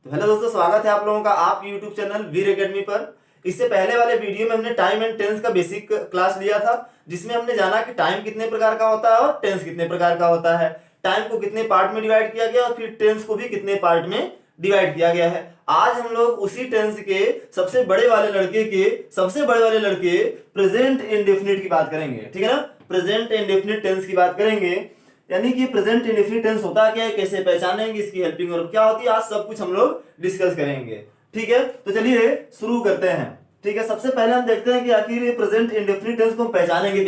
तो हेलो दोस्तों, स्वागत है आप लोगों का आपके यूट्यूब चैनल वीर एकेडमी पर। इससे पहले वाले वीडियो में हमने टाइम एंड टेंस का बेसिक क्लास लिया था, जिसमें हमने जाना कि टाइम कितने प्रकार का होता है और टेंस कितने प्रकार का होता है। टाइम को कितने पार्ट में डिवाइड किया गया और फिर टेंस को भी कितने पार्ट में डिवाइड किया गया है। आज हम लोग उसी टेंस के सबसे बड़े वाले लड़के प्रेजेंट इंडेफिनिट की बात करेंगे। ठीक है ना, प्रेजेंट इंडेफिनिट टेंस की बात करेंगे। यानी कि प्रेजेंट इंडेफिनिट टेंस होता क्या है, कैसे पहचानेंगे, इसकी हेल्पिंग वर्ब क्या होती है, आज सब कुछ हम लोग डिस्कस करेंगे। ठीक है, तो चलिए शुरू करते हैं। ठीक है, सबसे पहले हम देखते हैं कि आखिर ये प्रेजेंट इंडेफिनिट टेंस को हम पहचानेंगे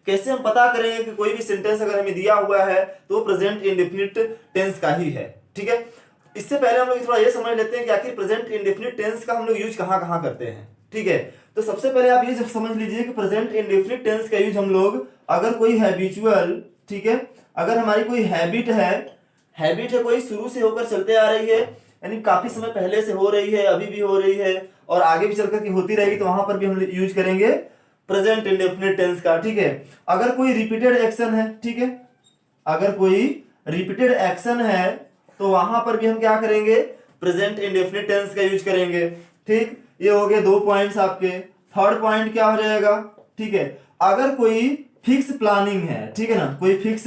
कैसे हम पता करेंगे कि कोई भी सेंटेंस अगर हमें दिया हुआ है तो वो प्रेजेंट इंडेफिनिट टेंस का ही है। ठीक है, इससे पहले हम लोग थोड़ा ये समझ लेते हैं कि आखिर प्रेजेंट इंडेफिनिट टेंस का हम लोग यूज कहां कहां करते हैं। ठीक है, तो सबसे पहले आप ये समझ लीजिए कि प्रेजेंट इंडेफिनिट टेंस का यूज हम लोग अगर कोई हैबिचुअल, ठीक है, अगर हमारी कोई हैबिट है कोई शुरू से होकर चलते आ रही है, यानी काफी समय पहले से हो रही है, अभी भी हो रही है और आगे भी चलकर के होती रहेगी, तो वहां पर भी हम यूज करेंगे प्रेजेंट इंडेफिनिट टेंस का। ठीक है, अगर कोई रिपीटेड एक्शन है, ठीक है, अगर कोई रिपीटेड एक्शन है तो वहां पर भी हम क्या करेंगे, प्रेजेंट इंडेफिनिट टेंस का यूज करेंगे। ठीक, ये हो गए 2 पॉइंट्स आपके। थर्ड पॉइंट क्या हो जाएगा, ठीक है, अगर कोई फिक्स प्लानिंग है, ठीक है ना, कोई फिक्स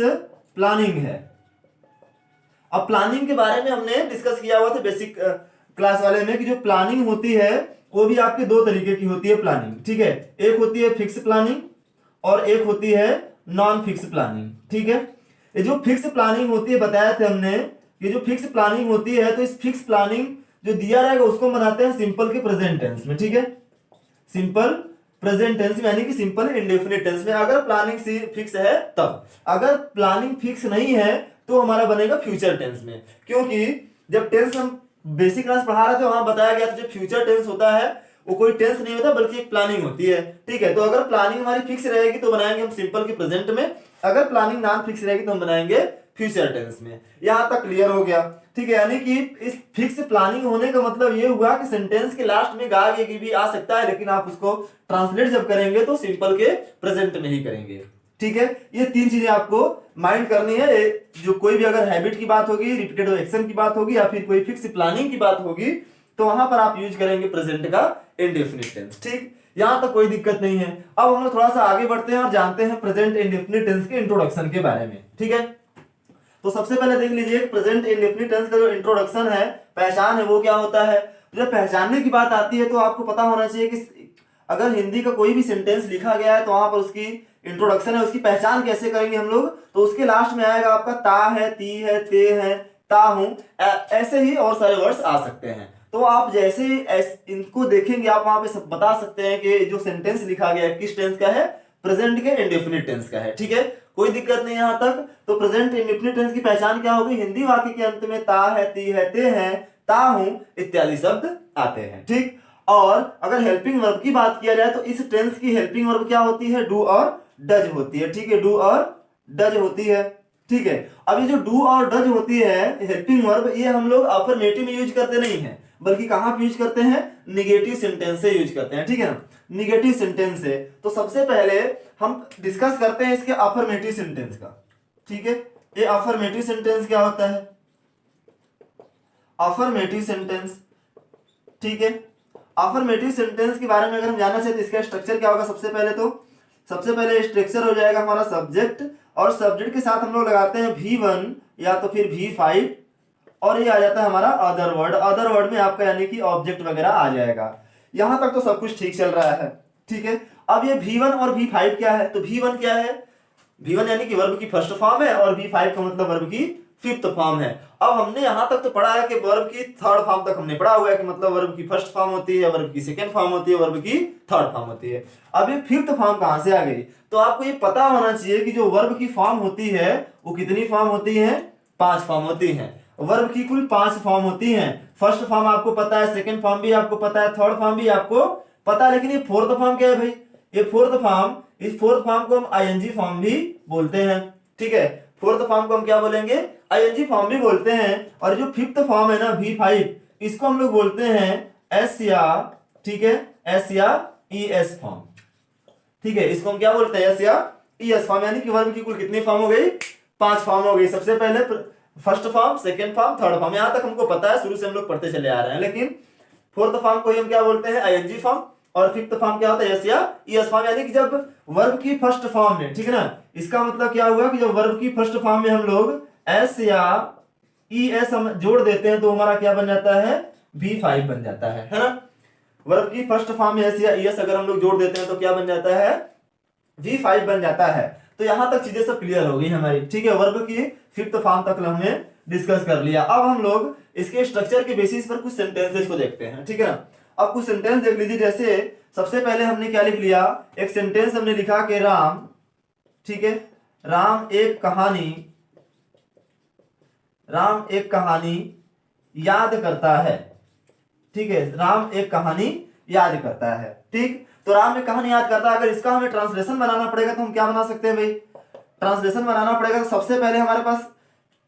प्लानिंग है। अब प्लानिंग के बारे में हमने डिस्कस किया हुआ था बेसिक क्लास वाले में कि जो प्लानिंग होती है वो भी आपके दो तरीके की होती है प्लानिंग। ठीक है, एक होती है फिक्स प्लानिंग और एक होती है नॉन फिक्स प्लानिंग। ठीक है, ये जो फिक्स प्लानिंग होती है बताया था हमने, ये जो फिक्स प्लानिंग होती है तो इस फिक्स प्लानिंग जो दिया रहेगा उसको बनाते हैं सिंपल के प्रेजेंट टेंस में। ठीक है, सिंपल प्रेजेंट टेंस में, यानी कि सिंपल इंडेफिनिट टेंस में अगर प्लानिंग फिक्स है तब। अगर प्लानिंग फिक्स नहीं है तो हमारा बनेगा फ्यूचर टेंस में, क्योंकि जब टेंस हम बेसिक क्लास पढ़ा रहे थे वहां बताया गया था जो फ्यूचर टेंस होता है वो कोई टेंस नहीं होता बल्कि एक प्लानिंग होती है। ठीक है, तो अगर प्लानिंग हमारी फिक्स रहेगी तो बनाएंगे हम सिंपल के प्रेजेंट में, अगर प्लानिंग नॉन फिक्स रहेगी तो हम बनाएंगे फ्यूचर टेंस में। यहां तक क्लियर हो गया। ठीक है, यानी कि इस फिक्स प्लानिंग होने का मतलब ये हुआ कि सेंटेंस के लास्ट में गा ये भी आ सकता है, लेकिन आप उसको ट्रांसलेट जब करेंगे तो सिंपल के प्रेजेंट में ही करेंगे। ठीक है, ये तीन चीजें आपको माइंड करनी है। जो कोई भी अगर हैबिट की बात होगी, रिपीटेड एक्शन की बात होगी या फिर कोई फिक्स प्लानिंग की बात होगी तो वहां पर आप यूज करेंगे प्रेजेंट का इंडेफिनिट टेंस। ठीक, यहां तक कोई दिक्कत नहीं है। अब हम लोग थोड़ा सा आगे बढ़ते हैं और जानते हैं प्रेजेंट इंडेफिनिट टेंस के इंट्रोडक्शन के बारे में। ठीक है, तो सबसे पहले देख लीजिए प्रेजेंट इंडेफिनिट टेंस का जो इंट्रोडक्शन है, पहचान है, वो क्या होता है। जब पहचानने की बात आती है तो आपको पता होना चाहिए कि अगर हिंदी का कोई भी सेंटेंस लिखा गया है तो वहां पर उसकी इंट्रोडक्शन है, उसकी पहचान कैसे करेंगे हम लोग, तो उसके लास्ट में आएगा आपका ता है, ती है, ते है, ता हूं, ऐसे ही और सारे वर्ड्स आ सकते हैं। तो आप जैसे इनको देखेंगे आप वहां पे सब बता सकते हैं कि जो सेंटेंस लिखा गया है किस टेंस का है, प्रेजेंट के इंडेफिनिट टेंस का है। ठीक है, कोई दिक्कत नहीं यहां तक। तो प्रेजेंट इंडेफिनिट टेंस की पहचान क्या होगी, हिंदी वाक्य के अंत में ता है, ती है, ते है, ता हूं इत्यादि शब्द आते हैं। ठीक, और अगर हेल्पिंग वर्ब की बात किया जाए तो इस टेंस की हेल्पिंग वर्ब क्या होती है, डू और डज होती है। ठीक है, डू और डज होती है। ठीक है, अब ये जो डू और डज होती है हेल्पिंग वर्ब, ये हम लोग अफर्मेटिव में यूज करते नहीं है बल्कि कहां पे यूज करते हैं, निगेटिव सेंटेंस से यूज करते हैं। ठीक है ना, निगेटिव सेंटेंस से। तो सबसे पहले हम डिस्कस करते हैं इसके अफर्मेटिव सेंटेंस का। ठीक है, ये अफर्मेटिव सेंटेंस क्या होता है, अफर्मेटिव सेंटेंस। ठीक है, अफर्मेटिव सेंटेंस के बारे में अगर हम जानना चाहते हैं इसका स्ट्रक्चर क्या होगा, सबसे पहले स्ट्रक्चर हो जाएगा हमारा सब्जेक्ट, और सब्जेक्ट के साथ हम लोग लगाते हैं V1 या तो फिर V5 और ये आ जाता है हमारा अदर वर्ड। अदर वर्ड में आपका यानी कि ऑब्जेक्ट वगैरह आ जाएगा। यहां तक तो सब कुछ ठीक चल रहा है। ठीक है, अब ये V1 और V5 क्या है, तो V1 क्या है, V1 यानी कि वर्ब की फर्स्ट फॉर्म है और V5 का मतलब वर्ब की फिफ्थ फॉर्म है। अब हमने यहां तक तो पढ़ा है कि वर्ब की थर्ड फॉर्म तक हमने पढ़ा हुआ है कि मतलब वर्ब की फर्स्ट फॉर्म होती है, वर्ब की सेकंड फॉर्म होती है, वर्ब की थर्ड फॉर्म होती है। अब ये फिफ्थ फॉर्म कहां से आ गई, तो आपको ये पता होना चाहिए कि जो वर्ब की फॉर्म होती है वो कितनी फॉर्म होती है, 5 फॉर्म होती है। वर्ब की कुल 5 फॉर्म होती है। फर्स्ट फॉर्म आपको पता है, सेकंड फॉर्म भी आपको पता है, थर्ड फॉर्म भी आपको पता है, लेकिन ये फोर्थ फॉर्म क्या है भाई, ये फोर्थ फॉर्म, इस फोर्थ फॉर्म को हम आईएनजी फॉर्म भी बोलते हैं। ठीक है, फोर्थ फॉर्म को हम क्या बोलेंगे, आईएनजी फॉर्म भी बोलते हैं। और जो फिफ्थ फॉर्म है ना V5, इसको हम लोग बोलते हैं एस या, ठीक है, एस या ईएस फॉर्म। ठीक है, इसको हम क्या बोलते हैं, एस या ईएस फॉर्म, यानी कि वर्ब की कुल कितनी फॉर्म हो गई, 5 फॉर्म हो गई। सबसे पहले first form, second form, third form, यहां तक हमको पता है, शुरू से हम लोग पढ़ते चले आ रहे हैं। लेकिन फोर्थ फॉर्म को ही हम क्या बोलते हैं, आईएनजी फॉर्म। और फिफ्थ फॉर्म क्या होता है, एस या ईएस फॉर्म, यानी कि जब वर्ब की फर्स्ट फॉर्म में, ठीक है ना, इसका मतलब क्या हुआ कि जब वर्ब की फर्स्ट फॉर्म में हम लोग एस या ईएस हम जोड़ देते हैं तो हमारा क्या बन जाता है, V5 बन जाता है ना। वर्ब की फर्स्ट फॉर्म में एस या ईएस अगर हम लोग जोड़ देते हैं तो क्या बन जाता है, V5 बन जाता है। तो यहां तक चीजें सब क्लियर हो गई हमारी, ठीक है। वर्ब की फिफ्थ फॉर्म तक हमने डिस्कस कर लिया। अब हम लोग इसके स्ट्रक्चर के बेसिस पर कुछ सेंटेंसेस को देखते हैं, ठीक है ना। अब कुछ सेंटेंस देख लीजिए। जैसे सबसे पहले हमने क्या लिख लिया, एक सेंटेंस हमने लिखा कि राम, ठीक है, राम एक कहानी याद करता है, ठीक है, राम एक कहानी याद करता है, ठीक। तो राम एक कहानी याद करता है, अगर इसका हमें ट्रांसलेशन बनाना पड़ेगा तो हम क्या बना सकते हैं भाई, ट्रांसलेशन बनाना पड़ेगा। तो सबसे पहले हमारे पास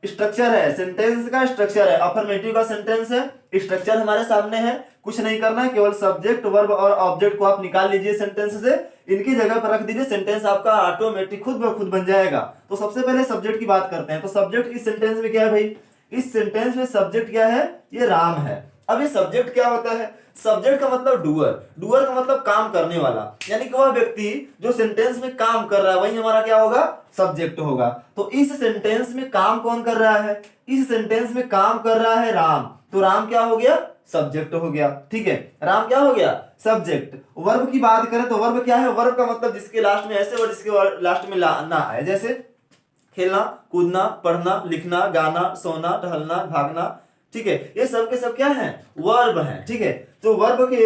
स्ट्रक्चर है, सेंटेंस का स्ट्रक्चर है, अफर्मेटिव का सेंटेंस है, स्ट्रक्चर हमारे सामने है, कुछ नहीं करना है, केवल सब्जेक्ट, वर्ब और ऑब्जेक्ट को आप निकाल लीजिए सेंटेंस से, इनकी जगह पर रख दीजिए, सेंटेंस आपका ऑटोमेटिक खुद ब खुद बन जाएगा। तो सबसे पहले सब्जेक्ट की बात करते हैं। तो सब्जेक्ट इस सेंटेंस में क्या है भाई, इस सेंटेंस में सब्जेक्ट क्या है, ये राम है। अब ये सब्जेक्ट क्या होता है, सब्जेक्ट का मतलब डूअर, डूअर का मतलब काम करने वाला, यानी कि वह व्यक्ति जो सेंटेंस में काम कर रहा है वही हमारा क्या होगा, सब्जेक्ट होगा। तो इस सेंटेंस में काम कौन कर रहा है, इस सेंटेंस में काम कर रहा है राम, तो राम क्या हो गया, सब्जेक्ट हो गया, ठीक है, राम क्या हो गया, सब्जेक्ट। वर्ब की बात करें तो वर्ब क्या है, वर्ब का मतलब जिसके लास्ट में ऐसे वर्ड जिसके लास्ट में ना आए, जैसे खेलना, कूदना, पढ़ना, लिखना, गाना, सोना, टहलना, भागना, ठीक है, ये सब के सब क्या है, वर्ब है, ठीक है। तो वर्ब की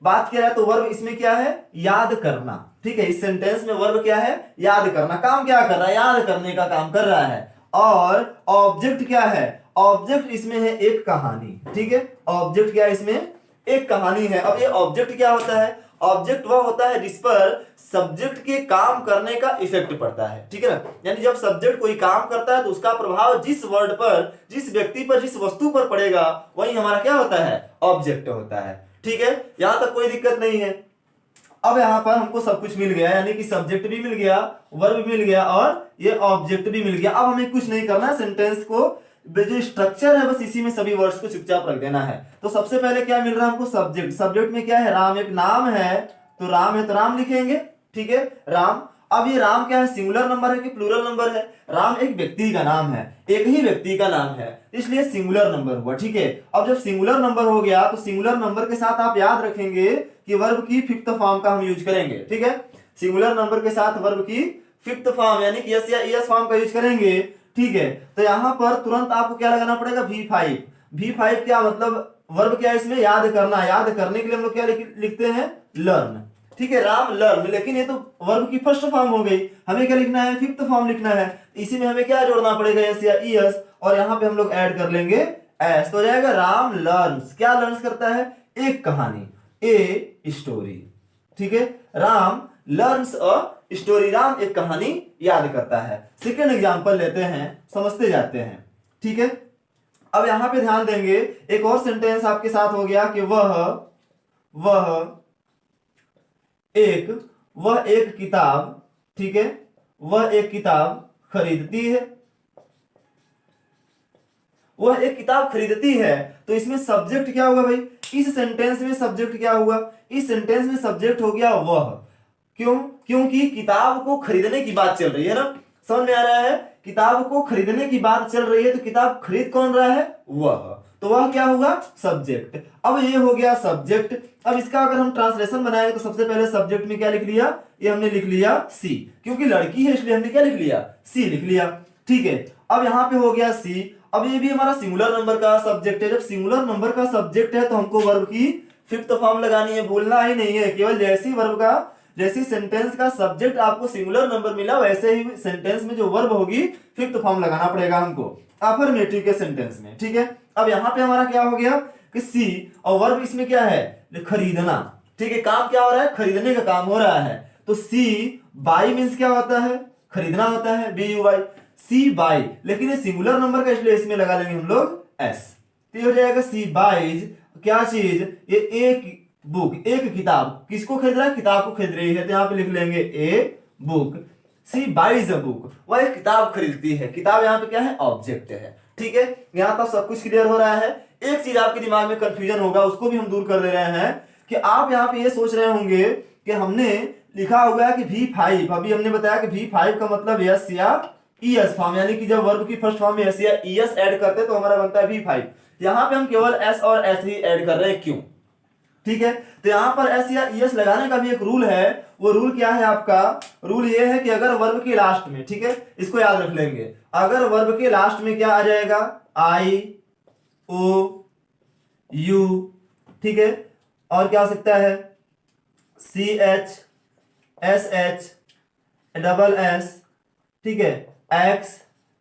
बात किया है तो वर्ब इसमें क्या है, याद करना, ठीक है। इस सेंटेंस में वर्ब क्या है, याद करना, काम क्या कर रहा है, याद करने का काम कर रहा है। और ऑब्जेक्ट क्या है, ऑब्जेक्ट इसमें है एक कहानी, ठीक है, ऑब्जेक्ट क्या है, इसमें एक कहानी है। अब ये ऑब्जेक्ट क्या होता है, ऑब्जेक्ट वह होता है जिस पर सब्जेक्ट के काम करने का इफेक्ट पड़ता है, ठीक है ना। यानी जब सब्जेक्ट कोई काम करता है तो उसका प्रभाव जिस वर्ड पर, जिस व्यक्ति पर, जिस वस्तु पर पड़ेगा वही हमारा क्या होता है, ऑब्जेक्ट होता है, ठीक है। यहां तक कोई दिक्कत नहीं है। अब यहां पर हमको सब कुछ मिल गया, यानी कि सब्जेक्ट भी मिल गया, वर्ब मिल गया और ये ऑब्जेक्ट भी मिल गया। अब हमें कुछ नहीं करना है, सेंटेंस को जो स्ट्रक्चर है बस इसी में सभी वर्ड्स को चुपचाप रख देना है। तो सबसे पहले क्या मिल रहा है हमको, सब्जेक्ट, सब्जेक्ट में क्या है, राम एक नाम है, तो राम है तो राम लिखेंगे, ठीक है, राम। अब ये राम क्या है, सिंगुलर नंबर है कि प्लूरल नंबर है, राम एक व्यक्ति का नाम है, एक ही व्यक्ति का नाम है, इसलिए सिंगुलर नंबर हुआ, ठीक है। अब जब सिंगुलर नंबर हो गया तो सिंगुलर नंबर के साथ आप याद रखेंगे कि वर्ब की फिफ्थ फॉर्म का हम यूज करेंगे, ठीक है। सिंगुलर नंबर के साथ वर्ब की फिफ्थ फॉर्म यानी कि एस या ईएस फॉर्म का यूज करेंगे, ठीक है। तो यहां पर तुरंत आपको क्या लगाना पड़ेगा, V5। V5 क्या मतलब, वर्ब क्या है इसमें, याद करना, याद करने के लिए हम लोग क्या लिखते हैं, लर्न, ठीक है, राम लर्न। लेकिन ये तो वर्ब की फर्स्ट फॉर्म हो गई, हमें क्या लिखना है, फिफ्थ फॉर्म लिखना है। इसी में हमें क्या जोड़ना पड़ेगा, एस या ईएस, और यहाँ पे हम लोग ऐड कर लेंगे एस, तो हो जाएगा राम लर्न्स, क्या लर्न्स करता है, एक कहानी, ए स्टोरी, ठीक है, Ram learns a story, Ram एक कहानी याद करता है। सेकेंड एग्जांपल लेते हैं, समझते जाते हैं, ठीक है। अब यहां पे ध्यान देंगे, एक और सेंटेंस आपके साथ हो गया कि वह एक किताब, ठीक है, वह एक किताब खरीदती है, वह एक किताब खरीदती है। तो इसमें सब्जेक्ट क्या हुआ भाई, इस सेंटेंस में सब्जेक्ट क्या हुआ, इस सेंटेंस में सब्जेक्ट हो गया वह, क्यों, क्योंकि किताब को खरीदने की बात चल रही है ना, समझ में आ रहा है, किताब को खरीदने की बात चल रही है तो किताब खरीद कौन रहा है, वह, तो वह क्या हुआ, सब्जेक्ट। अब ये हो गया सब्जेक्ट। अब इसका अगर हम ट्रांसलेशन बनाएंगे तो सबसे पहले सब्जेक्ट में क्या लिख लिया, ये हमने लिख लिया सी, क्योंकि लड़की है इसलिए हमने क्या लिख लिया, सी लिख लिया, ठीक है। अब यहाँ पे हो गया सी। अब ये भी हमारा सिंगुलर नंबर का सब्जेक्ट है, जब सिंगुलर नंबर का सब्जेक्ट है तो हमको वर्ब की फिफ्थ फॉर्म लगानी है, भूलना ही नहीं है। केवल जैसी वर्ब का, जैसी सेंटेंस का सब्जेक्ट आपको सिंगुलर नंबर मिला वैसे ही सेंटेंस में जो वर्ब होगी फिफ्थ फॉर्म लगाना पड़ेगा हमको अफर्मेटिव के सेंटेंस में, ठीक है। अब यहाँ पे हमारा क्या हो गया कि सी, और वर्ब इसमें क्या है, खरीदना, ठीक है, काम क्या हो रहा है, खरीदने का काम हो रहा है। तो सी बाई मीन्स क्या होता है, खरीदना होता है, BUY, सी बाई, लेकिन ये सिंगुलर नंबर का इसलिए इसमें लगा लेंगे हम लोग एस, तो हो जाएगा सी बाइज क्या चीज, ये एक बुक, एक किताब, किसको खरीद रहा है, किताब को खरीद रही है, तो यहाँ पे लिख लेंगे a book, she buys a book, वह एक किताब खरीदती है, किताब यहाँ पे क्या है, ऑब्जेक्ट है, ठीक है, यहां तक सब कुछ क्लियर हो रहा है। एक चीज आपके दिमाग में कंफ्यूजन होगा, उसको भी हम दूर कर दे रहे हैं कि आप यहाँ पे ये सोच रहे होंगे कि हमने लिखा हुआ है कि V5, अभी हमने बताया कि V5 का मतलब यस या ईएस फॉर्म, यानी कि जब वर्ब की फर्स्ट फॉर्म में एस या ईएस ऐड करते हैं तो हमारा बनता है V5। यहाँ पे हम केवल एस और एस ही ऐड कर रहे हैं, क्यों? ठीक है, तो यहाँ पर एस या ईएस लगाने का भी एक रूल है। वो रूल क्या है आपका? रूल ये है कि अगर वर्ब के लास्ट में, ठीक है, इसको याद रख लेंगे, अगर वर्ब के लास्ट में क्या आ जाएगा? आई ओ यू, ठीक है, और क्या हो सकता है? C H S H double S, ठीक है, एक्स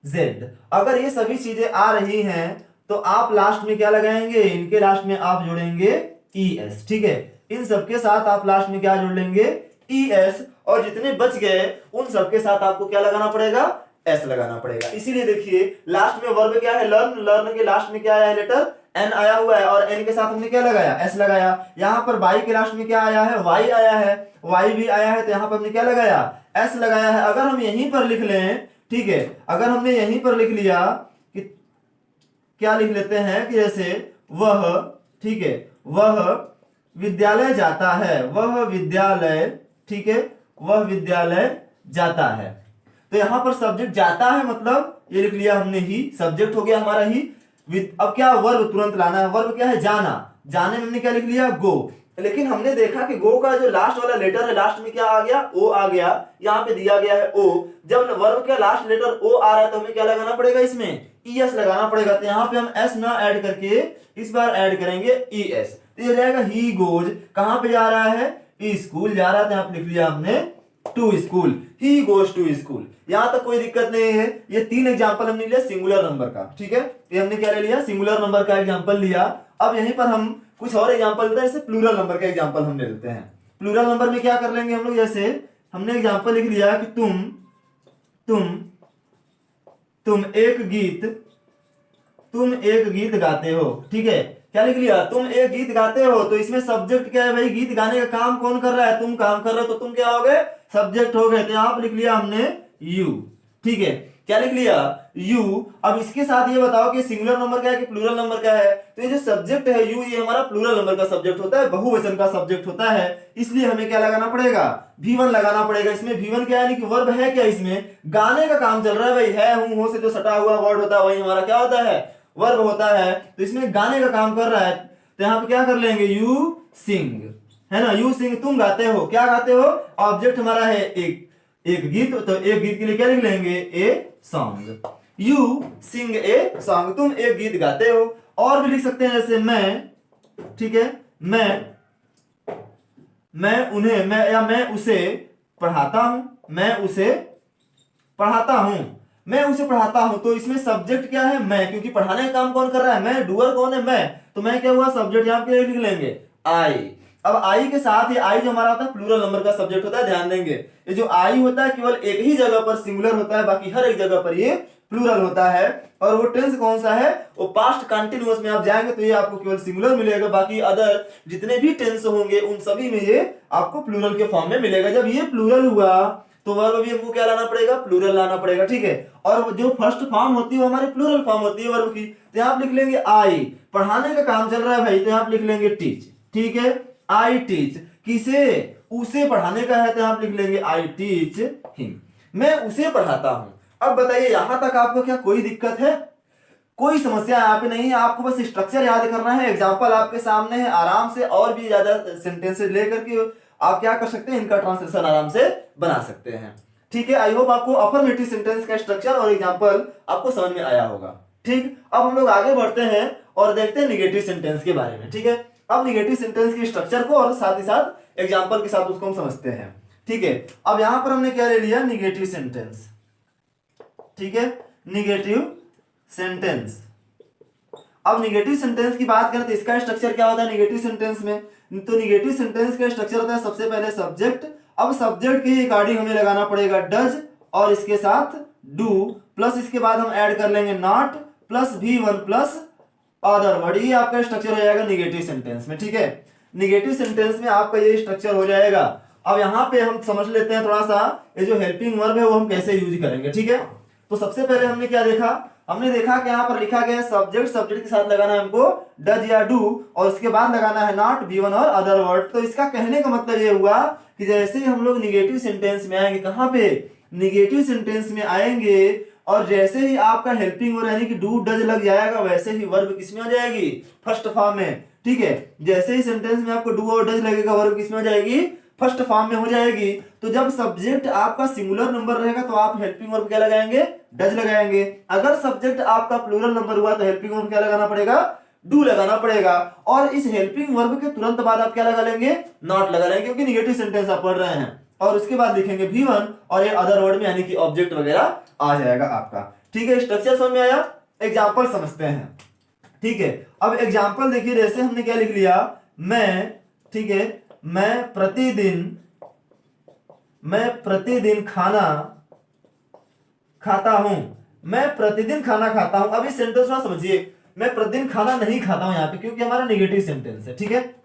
जेड, अगर ये सभी चीजें आ रही हैं तो आप लास्ट में क्या लगाएंगे? इनके लास्ट में आप जोड़ेंगे ई एस, ठीक है, इन सबके साथ आप लास्ट में क्या जोड़ लेंगे? ई एस, और जितने बच गए उन सबके साथ आपको क्या लगाना पड़ेगा? एस लगाना पड़ेगा। इसीलिए देखिए लास्ट में वर्ब क्या है? लर्न, लर्न के लास्ट में क्या आया है? लेटर एन आया हुआ है, और एन के साथ हमने क्या लगाया? एस लगाया। यहाँ पर बाई के लास्ट में क्या आया है? वाई आया है, वाई भी आया है, तो यहाँ पर हमने क्या लगाया? एस लगाया है। अगर हम यहीं पर लिख लें, ठीक है, अगर हमने यहीं पर लिख लिया कि क्या लिख लेते हैं कि जैसे वह, ठीक है, वह विद्यालय जाता है, वह विद्यालय, ठीक है, वह विद्यालय जाता है, तो यहां पर सब्जेक्ट जाता है, मतलब ये लिख लिया हमने ही, सब्जेक्ट हो गया हमारा ही। अब क्या? वर्ब तुरंत लाना है। वर्ब क्या है? जाना। जाने में हमने क्या लिख लिया? गो। लेकिन हमने देखा कि गो का जो लास्ट वाला लेटर है, लास्ट में क्या आ गया? ओ आ गया, यहाँ पे दिया गया है ओ। जब वर्ब का लास्ट लेटर ओ आ रहा है तो हमें क्या लगाना पड़ेगा? इसमें ईएस लगाना पड़ेगा। तो यहाँ पे हम एस ना ऐड करके इस बार ऐड करेंगे ईएस, तो ये रहेगा ही गोज। कहां पे जा रहा है? स्कूल जा रहा है, तो यहाँ पे लिख लिया हमने to school, he goes to school. यहां तक कोई दिक्कत नहीं है। ये 3 एग्जांपल हमने लिया सिंगुलर नंबर का, ठीक है, ये हमने क्या ले लिया? सिंगुलर नंबर का एग्जांपल लिया। अब यहीं पर हम कुछ और एग्जांपल लेते हैं, जैसे प्लूरल नंबर का एग्जांपल हम ले लेते हैं। प्लूरल नंबर में क्या कर लेंगे हम लोग? जैसे हमने एग्जांपल लिख लिया कि तुम एक गीत गाते हो, ठीक है, क्या लिख लिया? तुम एक गीत गाते हो, तो इसमें सब्जेक्ट क्या है भाई? गीत गाने का काम कौन कर रहा है? तुम काम कर रहे हो, तो तुम क्या हो गए? सब्जेक्ट हो गए। तो यहां पर लिख लिया हमने यू, ठीक है, क्या लिख लिया? यू। अब इसके साथ ये बताओ कि सिंगुलर नंबर क्या है कि प्लूरल नंबर क्या है? तो ये जो सब्जेक्ट है यू, ये हमारा प्लूरल नंबर का सब्जेक्ट होता है, बहुवचन का सब्जेक्ट होता है, इसलिए हमें क्या लगाना पड़ेगा? V1 लगाना पड़ेगा। इसमें V1 क्या है? यानी कि वर्ब है क्या? इसमें गाने का काम चल रहा है भाई, है हूं हो से जो सटा हुआ वर्ड होता है वही हमारा क्या होता है? वर्ब होता है। तो इसमें गाने का काम कर रहा है, तो यहाँ पे क्या कर लेंगे? यू सिंग, है ना, यू सिंग, तुम गाते हो। क्या गाते हो? ऑब्जेक्ट हमारा है एक गीत, तो एक गीत के लिए क्या लिख लेंगे? A song. You sing a song, तुम एक गीत गाते हो। और भी लिख सकते हैं, जैसे मैं, ठीक है, मैं उसे पढ़ाता हूं, मैं उसे पढ़ाता हूं। तो इसमें सब्जेक्ट क्या है? मैं, क्योंकि पढ़ाने का काम कौन कर रहा है? मैं। डूअर कौन है? मैं। तो मैं क्या हुआ? सब्जेक्ट। यहाँ पे लिख लेंगे आई। अब आई के साथ, ये आई जो हमारा होता है प्लूरल नंबर का सब्जेक्ट होता है, ध्यान देंगे, ये जो आई होता है केवल एक ही जगह पर सिंगुलर होता है, बाकी हर एक जगह पर ये प्लूरल होता है। और वो टेंस कौन सा है? वो पास्ट कंटिन्यूअस में आप जाएंगे तो ये आपको केवल सिंगुलर मिलेगा, बाकी अदर जितने भी टेंस होंगे उन सभी में ये आपको प्लूरल के फॉर्म में मिलेगा। जब ये प्लूरल हुआ तो वर्ब भी हमको क्या लाना पड़ेगा? प्लूरल लाना पड़ेगा, ठीक है। और जो फर्स्ट फॉर्म होती है वो हमारी प्लूरल फॉर्म होती है वर्ब की, तो यहाँ आप लिख लेंगे आई। पढ़ाने का काम चल रहा है भाई, तो यहाँ आप लिख लेंगे टीच, ठीक है, आई टीच। किसे? उसे पढ़ाने का है, तो यहाँ आप लिख लेंगे आई टीच हिम, मैं उसे पढ़ाता हूं। अब बताइए यहां तक आपको क्या कोई दिक्कत है? कोई समस्या यहाँ पे नहीं है। आपको बस स्ट्रक्चर याद करना है, एग्जाम्पल आपके सामने है, आराम से और भी ज्यादा सेंटेंसेस लेकर के आप क्या कर सकते हैं? इनका ट्रांसलेशन आराम से बना सकते हैं, ठीक है। आई होप आपको अफर्मेटिव सेंटेंस का स्ट्रक्चर और एग्जांपल आपको समझ में आया होगा, ठीक। अब हम लोग आगे बढ़ते हैं और देखते हैं निगेटिव सेंटेंस के बारे में, ठीक है। अब निगेटिव सेंटेंस के स्ट्रक्चर को और साथ ही साथ एग्जांपल के साथ उसको हम समझते हैं, ठीक है। अब यहां पर हमने क्या ले लिया? निगेटिव सेंटेंस, ठीक है, निगेटिव सेंटेंस। अब निगेटिव सेंटेंस की बात करें तो इसका स्ट्रक्चर क्या होता है निगेटिव सेंटेंस में? तो निगेटिव सेंटेंस का स्ट्रक्चर होता है सबसे पहले सब्जेक्ट। अब सब्जेक्ट के अकॉर्डिंग हमें लगाना पड़ेगा डज और इसके साथ डू, प्लस इसके बाद हम ऐड कर लेंगे not plus V1 plus other word. ये आपका स्ट्रक्चर हो जाएगा निगेटिव सेंटेंस में, ठीक है। निगेटिव सेंटेंस में आपका ये स्ट्रक्चर हो जाएगा। अब यहाँ पे हम समझ लेते हैं थोड़ा सा ये जो हेल्पिंग वर्ब है वो हम कैसे यूज करेंगे, ठीक है। तो सबसे पहले हमने क्या देखा? हमने देखा कि यहाँ पर लिखा गया है सब्जेक्ट, सब्जेक्ट के साथ लगाना है हमको डज या डू, और उसके बाद लगाना है नॉट, बी वन और अदर वर्ड। तो इसका कहने का मतलब ये हुआ कि जैसे ही हम लोग निगेटिव सेंटेंस में आएंगे, कहाँ पे, निगेटिव सेंटेंस में आएंगे, और जैसे ही आपका हेल्पिंग वर्ब यानी कि डू डज लग जाएगा, वैसे ही वर्ब किसमें आ जाएगी, फर्स्ट फॉर्म में। ठीक है, जैसे ही सेंटेंस में आपको डू और डज लगेगा, वर्ब किसमें हो जाएगी, फर्स्ट फॉर्म में हो जाएगी। तो जब सब्जेक्ट आपका सिंगुलर नंबर रहेगा तो आप हेल्पिंग वर्ब क्या लगाएंगे, डज लगाएंगे। अगर सब्जेक्ट आपका प्लूरल नंबर हुआ तो हेल्पिंग वर्ब क्या लगाना पड़ेगा, डू लगाना पड़ेगा। और इस हेल्पिंग वर्ब के तुरंत बाद आप क्या लगा लेंगे, नॉट लगा लेंगे, क्योंकि निगेटिव सेंटेंस आप पढ़ रहे हैं। और उसके बाद लिखेंगे भी वन, और ये अदर वर्ड में यानी कि ऑब्जेक्ट वगैरह आ जाएगा आपका। ठीक है, स्ट्रक्चर समझ में आया। एग्जाम्पल समझते हैं। ठीक है, अब एग्जाम्पल देखिए, जैसे हमने क्या लिख लिया, मैं, ठीक है, मैं प्रतिदिन खाना खाता हूं, मैं प्रतिदिन खाना खाता हूं। अब इस सेंटेंस को समझिए, मैं प्रतिदिन खाना नहीं खाता हूं यहाँ पे, क्योंकि हमारा नेगेटिव सेंटेंस है। ठीक है,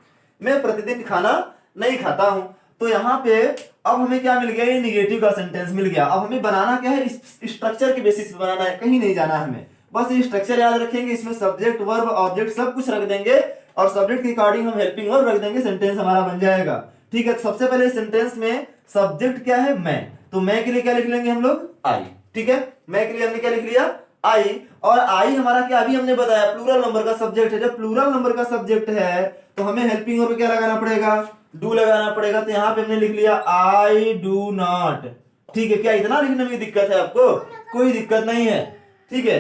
मैं प्रतिदिन खाना नहीं खाता हूं। तो यहाँ पे अब हमें क्या मिल गया, ये निगेटिव का सेंटेंस मिल गया। अब हमें बनाना क्या है, इस स्ट्रक्चर के बेसिस पे बनाना है, कहीं नहीं जाना हमें, बस ये स्ट्रक्चर याद रखेंगे। इसमें सब्जेक्ट वर्ब ऑब्जेक्ट सब कुछ रख देंगे, और सब्जेक्ट के अकॉर्डिंग हम हेल्पिंग वर्ब रख देंगे, सेंटेंस हमारा बन जाएगा। ठीक है, तो सबसे पहले सेंटेंस में सब्जेक्ट क्या है, मैं, तो मैं के लिए क्या लिख लेंगे हम लोग, आई। ठीक है, मैं के लिए हमने क्या लिख लिया, आई। और आई हमारा क्या, अभी हमने बताया प्लूरल नंबर का सब्जेक्ट है। जब प्लूरल नंबर का सब्जेक्ट है तो हमें हेल्पिंग वर्ब क्या लगाना पड़ेगा, डू लगाना पड़ेगा। तो यहाँ पे हमने लिख लिया आई डू नॉट। ठीक है, क्या इतना लिखने में दिक्कत है आपको, कोई दिक्कत नहीं है। ठीक है,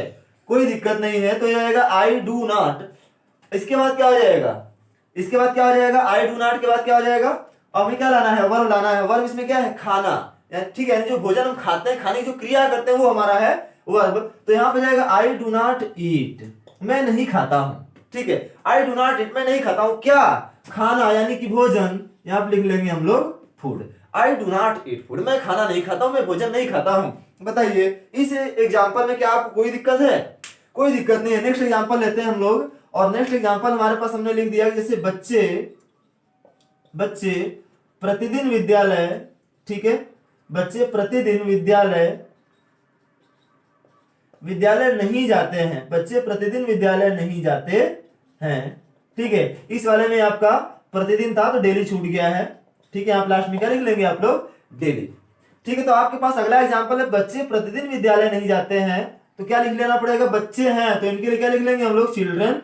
कोई दिक्कत नहीं है। तो ये आएगा आई डू नॉट। इसके बाद क्या हो जाएगा, इसके बाद क्या हो जाएगा, आई डू नॉट के बाद क्या हो जाएगा, अब हमें क्या लाना है, वर्ब लाना है। वर्ब इसमें क्या है, खाना। ठीक है, जो भोजन हम खाते हैं, खाने की जो क्रिया करते हैं वो हमारा है वर्ब। तो यहाँ पे जाएगा आई डू नॉट ईट, मैं नहीं खाता हूं। ठीक है, आई डू नॉट ईट, मैं नहीं खाता हूं क्या, खाना यानी कि भोजन। यहाँ पे लिख लेंगे हम लोग food. I do not eat food, मैं खाना नहीं खाता हूं, मैं भोजन नहीं खाता हूं। बताइए इस एग्जाम्पल में क्या आपको कोई दिक्कत है, कोई दिक्कत नहीं है। नेक्स्ट एग्जाम्पल लेते हैं हम लोग, और नेक्स्ट एग्जाम्पल हमारे पास हमने लिख दिया जैसे बच्चे प्रतिदिन विद्यालय, ठीक है, बच्चे प्रतिदिन विद्यालय नहीं जाते हैं, बच्चे प्रतिदिन विद्यालय नहीं जाते हैं। ठीक है, इस वाले में आपका प्रतिदिन था तो डेली छूट गया है। ठीक है, आप लास्ट में क्या लिख लेंगे आप लोग, डेली। ठीक है, तो आपके पास अगला एग्जांपल है, बच्चे प्रतिदिन विद्यालय नहीं जाते हैं। तो क्या लिख लेना पड़ेगा, बच्चे हैं तो इनके लिए क्या लिख लेंगे हम लोग, चिल्ड्रन।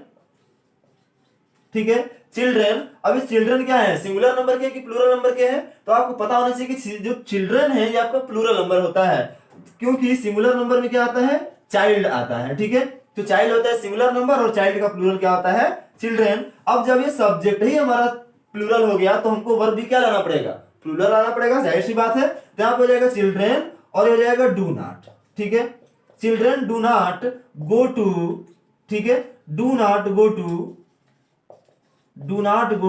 ठीक है, चिल्ड्रन। अब इस चिल्ड्रन क्या है, सिंगुलर नंबर के कि प्लूरल नंबर के हैं, तो आपको पता होना चाहिए कि जो चिल्ड्रन है ये आपका प्लूरल नंबर होता है, क्योंकि सिंगुलर नंबर में क्या आता है, चाइल्ड आता है। ठीक है, तो चाइल्ड होता है सिंगुलर नंबर, और चाइल्ड का प्लूरल क्या होता है, चिल्ड्रन। अब जब ये सब्जेक्ट ही हमारा प्लूरल हो गया तो हमको वर्ब भी क्या लाना पड़ेगा, प्लूरल लाना पड़ेगा, जाहिर सी बात है। तो यहाँ पे हो जाएगा चिल्ड्रन और हो जाएगा डू नॉट। ठीक है, children do not go to, ठीक है, do not go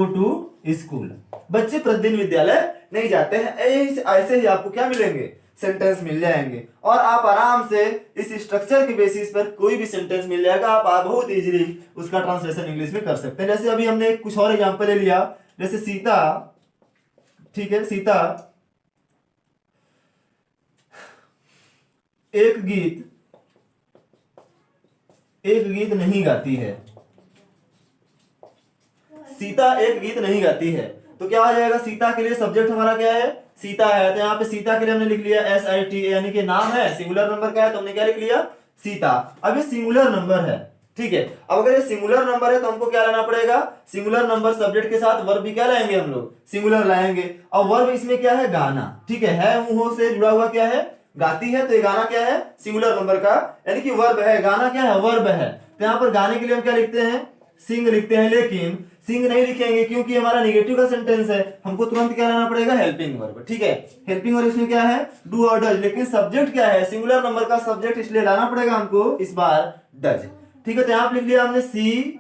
to school, बच्चे प्रतिदिन विद्यालय नहीं जाते हैं। ऐसे ही आपको क्या मिलेंगे, सेंटेंस मिल जाएंगे, और आप आराम से इस स्ट्रक्चर के बेसिस पर कोई भी सेंटेंस मिल जाएगा, आप बहुत इजीली उसका ट्रांसलेशन इंग्लिश में कर सकते हैं। जैसे अभी हमने कुछ और एग्जांपल ले लिया, जैसे सीता, ठीक है, सीता एक गीत नहीं गाती है, सीता एक गीत नहीं गाती है। तो क्या आ जाएगा, सीता के लिए सब्जेक्ट हमारा क्या है, सीता है। तो यहाँ पे सीता के लिए हमने लिख लिया SITA, यानी कि नाम है, सिंगुलर नंबर का है तो हमने क्या लिख लिया, सीता। अब ये सिंगुलर नंबर है। ठीक है, अब अगर ये सिंगुलर नंबर है तो हमको क्या लाना पड़ेगा, सिंगुलर नंबर सब्जेक्ट के साथ वर्ब भी क्या लाएंगे हम लोग, सिंगुलर लाएंगे। और वर्ब इसमें क्या है, गाना। ठीक है, हो से जुड़ा हुआ क्या है, गाती है, तो ये गाना क्या है, सिंगुलर नंबर का यानी कि वर्ब है। गाना क्या है, वर्ब है। तो यहाँ पर गाने के लिए हम क्या लिखते हैं, सिंग लिखते हैं, लेकिन सिंग नहीं लिखेंगे क्योंकि हमारा नेगेटिव का सेंटेंस है, हमको तुरंत क्या लाना पड़ेगा, हेल्पिंग वर्ब। ठीक है, हेल्पिंग वर्ब इसमें क्या है, डू और डज, लेकिन सब्जेक्ट क्या है, सिंगुलर नंबर का सब्जेक्ट, इसलिए लाना पड़ेगा हमको इस बार डज। ठीक है, तो यहाँ पे लिख लिया हमने सी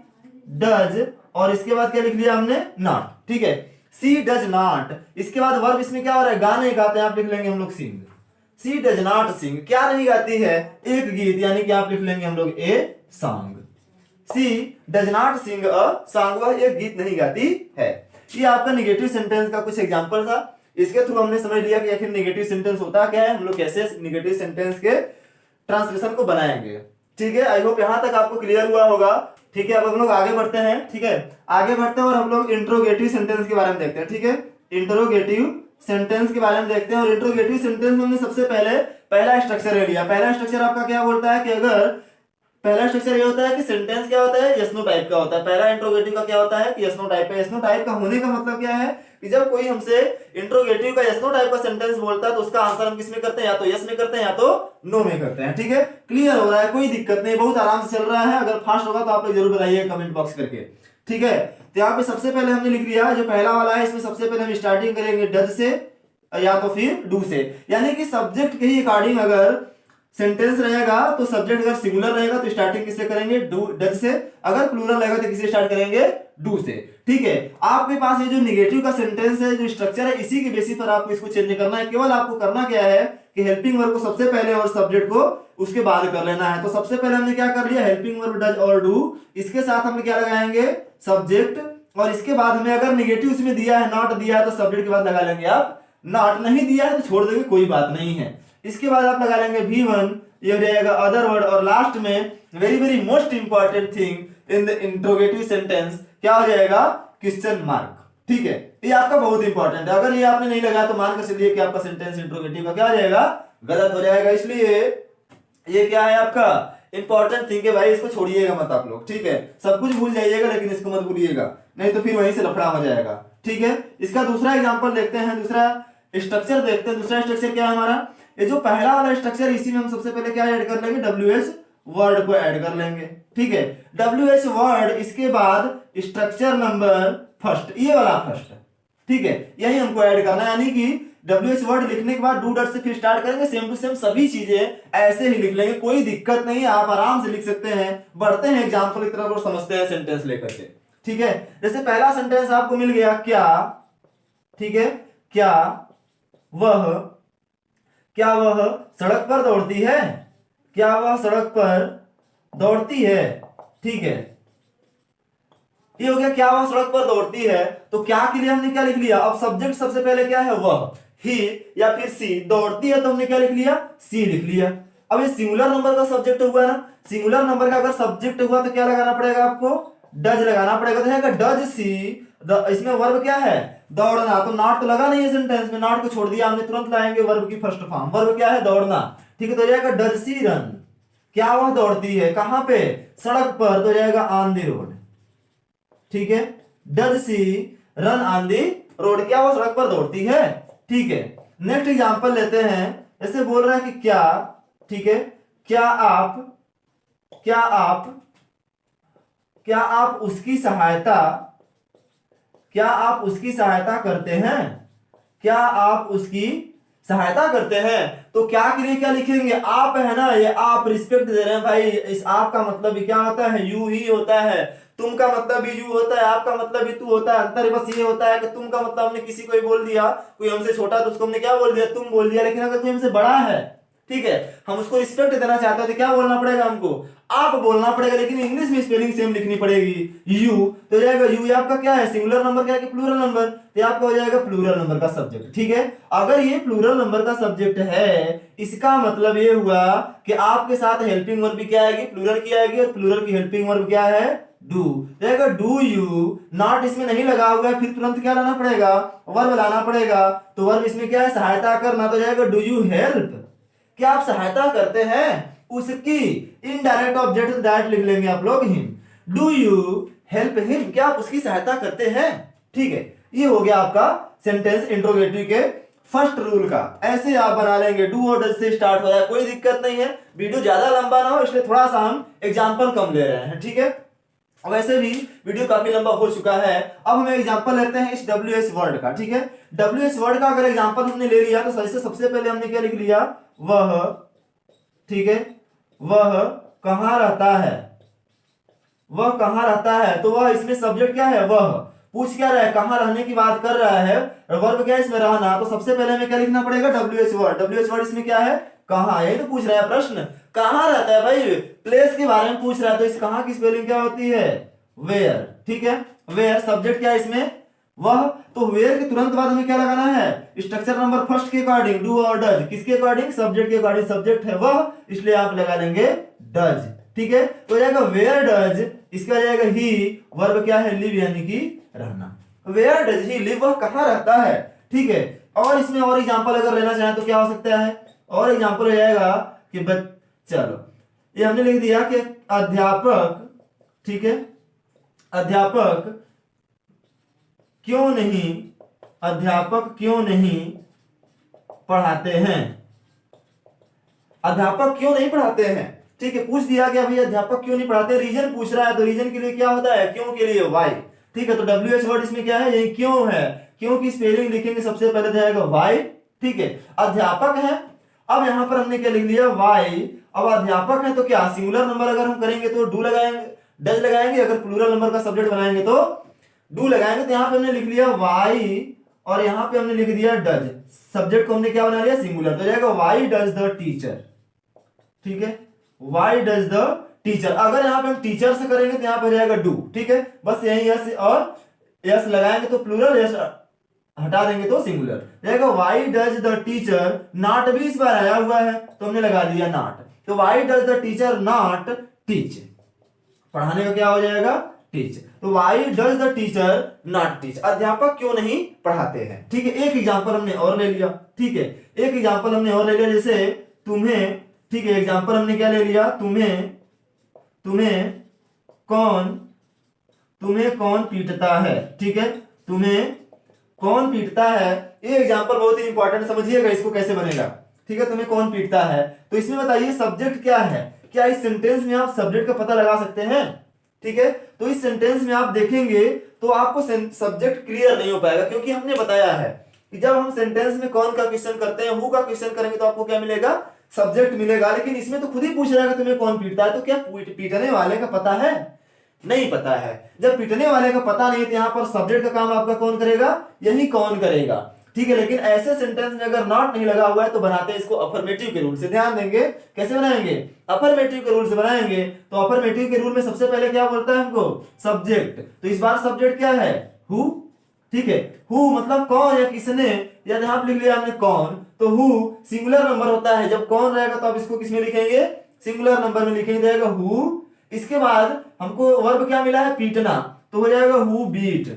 डज, और इसके बाद क्या लिख लिया हमने, नॉट। ठीक है, सी डज नॉट, इसके बाद वर्ब इसमें क्या हो रहा है, गाने गाते हैं, आप लिख लेंगे हम लोग सिंग। सी डज नॉट सिंग, क्या नहीं गाती है, एक गीत, यानी कि आप लिख लेंगे हम लोग a song. She does not sing a song, वह एक गीत नहीं गाती है। ये आपका नेगेटिव सेंटेंस का कुछ एग्जांपल था। इसके थ्रू हमने समझ लिया कि आखिर नेगेटिव सेंटेंस होता क्या है, हम लोग कैसे नेगेटिव सेंटेंस के ट्रांसलेशन को बनाएंगे। ठीक है, आई होप यहाँ तक आपको क्लियर हुआ होगा। ठीक है, अब हम लोग आगे बढ़ते हैं। ठीक है, आगे बढ़ते हैं और हम लोग इंट्रोगेटिव सेंटेंस के बारे में देखते हैं। ठीक है, इंट्रोगेटिव सेंटेंस के बारे में देखते हैं। और इंट्रोगेटिव सेंटेंस में हमने सबसे पहले पहला स्ट्रक्चर ले लिया। पहला स्ट्रक्चर आपका क्या बोलता है कि अगर पहला स्ट्रक्चर ये होता है कि सेंटेंस क्या होता है, यस नो टाइप का होता है। पहला इंट्रोगेटिव का क्या होता है कि यस नो टाइप का। यस नो टाइप का होने का मतलब क्या है कि जब कोई हमसे इंट्रोगेटिव का यस नो टाइप का सेंटेंस बोलता है तो उसका आंसर हम किस में करते हैं, या तो यस में करते हैं या तो नो में करते हैं। ठीक है, क्लियर हो रहा है, कोई दिक्कत नहीं, बहुत आराम से चल रहा है। अगर फास्ट होगा तो आप लोग जरूर बताइए कमेंट बॉक्स करके। ठीक है, तो यहाँ पे सबसे पहले हमने लिख लिया जो पहला वाला है, इसमें सबसे पहले हम स्टार्टिंग करेंगे डज से या तो फिर डू से। यानी कि सब्जेक्ट के ही अकॉर्डिंग अगर सेंटेंस रहेगा तो सब्जेक्ट अगर सिंगुलर रहेगा तो स्टार्टिंग किससे करेंगे, डू डज से। अगर प्लूरल रहेगा तो किससे स्टार्ट करेंगे, डू से। ठीक है, आपके पास ये जो निगेटिव का सेंटेंस है, जो स्ट्रक्चर है, इसी के बेसिस पर आपको इसको चेंज करना है। केवल आपको करना क्या है कि हेल्पिंग वर्ब को सबसे पहले और सब्जेक्ट को उसके बाद कर लेना है। तो सबसे पहले हमने क्या कर लिया, हेल्पिंग वर्ब डज और डू, इसके साथ हम क्या लगाएंगे, सब्जेक्ट। और इसके बाद हमें अगर निगेटिव इसमें दिया है, नॉट दिया है, तो सब्जेक्ट के बाद लगा लेंगे आप नॉट। नहीं दिया है तो छोड़ देंगे, कोई बात नहीं है। इसके बाद आप लगा लेंगे V1, ये हो जाएगा अदर वर्ड। और लास्ट में very very most important thing in the interrogative sentence क्या हो जाएगा, क्वेश्चन मार्क। ठीक है, ये आपका बहुत इंपॉर्टेंट है। अगर ये आपने नहीं लगाया तो मान कर चलिए कि आपका सेंटेंस इंट्रोगेटिव का क्या हो जाएगा, गलत हो जाएगा। इसलिए ये क्या है आपका इंपॉर्टेंट थिंग है भाई, इसको छोड़िएगा मत आप लोग। ठीक है, सब कुछ भूल जाइएगा लेकिन इसको मत भूलिएगा, नहीं तो फिर वहीं से लफड़ा हो जाएगा। ठीक है, इसका दूसरा एग्जांपल देखते हैं, दूसरा स्ट्रक्चर देखते हैं। दूसरा स्ट्रक्चर क्या है हमारा, ये जो पहला वाला स्ट्रक्चर, इसी में हम सबसे पहले क्या ऐड कर लेंगे, WH वर्ड को ऐड कर लेंगे। ठीक है, WH वर्ड, इसके बाद स्ट्रक्चर नंबर फर्स्ट, ये वाला फर्स्ट। ठीक है, यही हमको ऐड करना है। यानी कि WH वर्ड लिखने के बाद डू डट से फिर स्टार्ट करेंगे, सेम टू सेम सभी चीजें ऐसे ही लिख लेंगे, कोई दिक्कत नहीं है, आप आराम से लिख सकते हैं। बढ़ते हैं एग्जाम्पल की तरफ और समझते हैं सेंटेंस लेकर के। ठीक है, जैसे पहला सेंटेंस आपको मिल गया, क्या, ठीक है, क्या वह सड़क पर दौड़ती है, क्या वह सड़क पर दौड़ती है। ठीक है, ये हो गया क्या वह सड़क पर दौड़ती है। तो क्या के लिए हमने क्या लिख लिया, अब सब्जेक्ट सबसे पहले क्या है, वह, ही या फिर सी। दौड़ती है तो हमने क्या लिख लिया, सी लिख लिया। अब ये सिंगुलर नंबर का सब्जेक्ट हुआ ना, सिंगुलर नंबर का अगर सब्जेक्ट हुआ तो क्या लगाना पड़ेगा आपको, डज लगाना पड़ेगा। तो डज सी, इसमें वर्ब क्या है, दौड़ना। तो नॉट तो लगा नहीं है सेंटेंस में, नॉट को छोड़ दिया हमने, तुरंत लाएंगे वर्ब की फर्स्ट फॉर्म। वर्ब क्या है, दौड़ना। ठीक है, तो जाएगा डज सी रन, क्या वह दौड़ती है, कहां पे, सड़क पर, तो जाएगा ऑन द रोड। ठीक है, does she run on the road, क्या वह सड़क पर दौड़ती है। ठीक है, नेक्स्ट एग्जांपल लेते हैं। ऐसे बोल रहा है कि क्या, ठीक है, क्या आप उसकी सहायता, क्या आप उसकी सहायता करते हैं, क्या आप उसकी सहायता करते हैं। तो क्या के लिए क्या लिखेंगे, आप है ना, ये आप रिस्पेक्ट दे रहे हैं भाई। इस आप का मतलब भी क्या होता है, यू ही होता है। तुम का मतलब भी यू होता है, आपका मतलब भी तू होता है। अंतर बस ये होता है कि तुम का मतलब हमने किसी को ही बोल दिया, कोई हमसे छोटा तो उसको हमने क्या बोल दिया, तुम बोल दिया। लेकिन अगर कोई हमसे बड़ा है, ठीक है, हम उसको रिस्पेक्ट देना चाहते हैं तो क्या बोलना पड़ेगा हमको, आप बोलना पड़ेगा। लेकिन इंग्लिश में स्पेलिंग सेम लिखनी पड़ेगी, यू। तो जाएगा यू, ये आपका क्या है, सिंगुलर नंबर क्या है, प्लूरल नंबर, तो आपका हो जाएगा प्लूरल नंबर का सब्जेक्ट। ठीक है, अगर ये प्लूरल नंबर का सब्जेक्ट है, इसका मतलब ये हुआ कि आपके साथ हेल्पिंग वर्ब भी क्या आएगी, प्लूरल की आएगी। और प्लूरल की हेल्पिंग वर्ब क्या है, डू। जाएगा डू यू, नॉट इसमें नहीं लगा हुआ है, फिर तुरंत क्या लाना पड़ेगा, वर्ब लाना पड़ेगा। तो वर्ब इसमें क्या है, सहायता करना, तो जाएगा डू यू हेल्प, क्या आप सहायता करते हैं उसकी। इनडायरेक्ट ऑब्जेक्ट दैट लिख लेंगे आप लोग, him. Do you help him, क्या आप उसकी सहायता करते हैं। ठीक है, ये हो गया आपका सेंटेंस इंट्रोगेटिव के फर्स्ट रूल का। ऐसे आप बना लेंगे, डू और डज से स्टार्ट हो रहा है, कोई दिक्कत नहीं है। वीडियो ज्यादा लंबा ना हो इसलिए थोड़ा सा हम एग्जांपल कम ले रहे हैं। ठीक है, वैसे भी वीडियो काफी लंबा हो चुका है। अब हम एग्जांपल लेते हैं इस WH वर्ड का। ठीक है, WH वर्ड का अगर एग्जांपल हमने ले लिया तो सबसे पहले हमने क्या लिख लिया, वह, ठीक है, वह कहां रहता है, वह कहां रहता है। तो वह, इसमें सब्जेक्ट क्या है, वह, पूछ क्या रहा है, कहां रहने की बात कर रहा है। वर्ब क्या है इसमें, रहना। तो सबसे पहले हमें क्या लिखना पड़ेगा, WH वर्ड। WH वर्ड इसमें क्या है, कहां, यही तो पूछ रहा है प्रश्न, कहां रहता है भाई, प्लेस के बारे में पूछ रहा है। तो इस कहां की स्पेलिंग क्या होती है, वेयर। ठीक है, वेयर, सब्जेक्ट क्या है इसमें, वह। तो वेयर के तुरंत बाद हमें क्या लगाना है, स्ट्रक्चर नंबर फर्स्ट के अकॉर्डिंग डू और डज, किसके अकॉर्डिंग, सब्जेक्ट के अकॉर्डिंग। सब्जेक्ट है वह, इसलिए आप लगा लेंगे डज। ठीक है, तो जाएगा वेयर डज, इसका जाएगा ही, वर्ब क्या है, लिव यानी कि रहना। वेयर डज ही लिव, वह कहाँ रहता है, ठीक है। और इसमें और एग्जांपल अगर लेना चाहें तो क्या हो सकता है, और एग्जांपल हो जाएगा कि चलो ये हमने लिख दिया कि अध्यापक, ठीक है, अध्यापक क्यों नहीं पढ़ाते हैं, अध्यापक क्यों नहीं पढ़ाते हैं, ठीक है। पूछ दिया गया भाई अध्यापक क्यों नहीं पढ़ाते, रीजन पूछ रहा है, तो रीजन के लिए क्या होता है, क्यों के लिए वाई, ठीक है। तो WH वर्ड इसमें क्या है, ये क्यों है, क्यों की स्पेलिंग लिखेंगे सबसे पहले तो आएगा वाई, ठीक है। अध्यापक है, अब यहां पर हमने क्या लिख लिया, वाई। अब अध्यापक है तो क्या सिंगुलर नंबर अगर हम करेंगे तो डू लगाएंगे, डज लगाएंगे, अगर प्लूरल नंबर का सब्जेक्ट बनाएंगे तो डू लगाएंगे। तो यहाँ पे हमने लिख लिया वाई और यहाँ पे हमने लिख दिया डज, सब्जेक्ट को हमने क्या बना लिया, सिंगुलर। तो जाएगा वाई डज द टीचर, ठीक है, वाई डज द टीचर। अगर यहाँ पे हम टीचर से करेंगे तो यहाँ पे जाएगा डू, ठीक है। बस यही यस और यस लगाएंगे तो प्लूरल, यस हटा देंगे तो सिंगुलर जाएगा। Why does the teacher not भी इस बार आया हुआ है तो हमने लगा दिया नॉट, तो why does the teacher not teach, पढ़ाने का क्या हो जाएगा, टीच। तो why does the teacher not teach, अध्यापक क्यों नहीं पढ़ाते हैं, ठीक है। एक एग्जांपल हमने और ले लिया, ठीक है, एक एग्जांपल हमने और ले लिया, जैसे तुम्हें, ठीक है, एग्जांपल हमने क्या ले लिया, तुम्हें कौन पीटता है, ठीक है, तुम्हें कौन पीटता है। ये एग्जांपल बहुत ही इंपॉर्टेंट, समझिएगा इसको कैसे बनेगा, ठीक है। तुम्हें कौन पीटता है, तो इसमें बताइए सब्जेक्ट क्या है, क्या इस सेंटेंस में आप सब्जेक्ट का पता लगा सकते हैं, ठीक है। तो इस सेंटेंस में आप देखेंगे तो आपको सब्जेक्ट क्लियर नहीं हो पाएगा, क्योंकि हमने बताया है कि जब हम सेंटेंस में कौन का क्वेश्चन करते हैं, हु का क्वेश्चन करेंगे तो आपको क्या मिलेगा, सब्जेक्ट मिलेगा। लेकिन इसमें तो खुद ही पूछ रहा है कि तुम्हें कौन पीटता है, तो क्या पीटने वाले का पता है, नहीं पता है। जब पीटने वाले का पता नहीं तो यहाँ पर सब्जेक्ट का काम आपका कौन करेगा, यही कौन करेगा, ठीक है। लेकिन ऐसे सेंटेंस में अगर नॉट नहीं लगा हुआ है तो बनाते हैं इसको अफर्मेटिव के रूल से। ध्यान देंगे कैसे बनाएंगे, अफर्मेटिव के रूल से बनाएंगे। तो अफर्मेटिव के रूल में सबसे पहले क्या बोलता है हमको, सब्जेक्ट। तो इस बार सब्जेक्ट क्या है, हु, ठीक है। हु मतलब कौन या किसने, या यहां पर लिख लिया हमने कौन, तो हु सिंगुलर नंबर होता है, जब कौन रहेगा तो आप इसको किसमें लिखेंगे, सिंगुलर नंबर में लिखेंगे, जाएगा हु। इसके बाद हमको वर्ब क्या मिला है, पीटना, तो हो जाएगा हु बीट,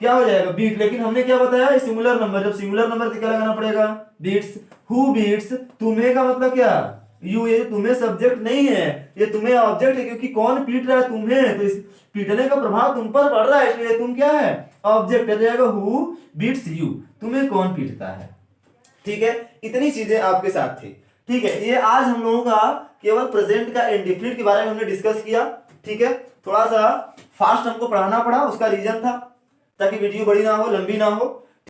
क्या हो जाएगा, बीट। लेकिन हमने क्या बताया, सिंगुलर नंबर, जब सिंगुलर नंबर तो क्या लगाना पड़ेगा, बीट्स। हु बीट्स, तुम्हें का मतलब क्या, यू, ये तुम्हें सब्जेक्ट नहीं है, ये तुम्हें ऑब्जेक्ट है, क्योंकि कौन पीट रहा है, तुम्हें, तो इस पीटने का प्रभाव तुम पर पड़ रहा है, इसलिए तुम क्या है, ऑब्जेक्ट है, जाएगा हु बीट्स यू, तुम्हें कौन पीटता है, ठीक है। इतनी चीजें आपके साथ थी, ठीक है। ये आज हम लोगों का केवल प्रेजेंट का इंडेफिनिट के बारे में हमने डिस्कस किया, ठीक है। थोड़ा सा फास्ट हमको पढ़ाना पड़ा, उसका रीजन था ताकि वीडियो बड़ी ना हो, लंबी ना हो।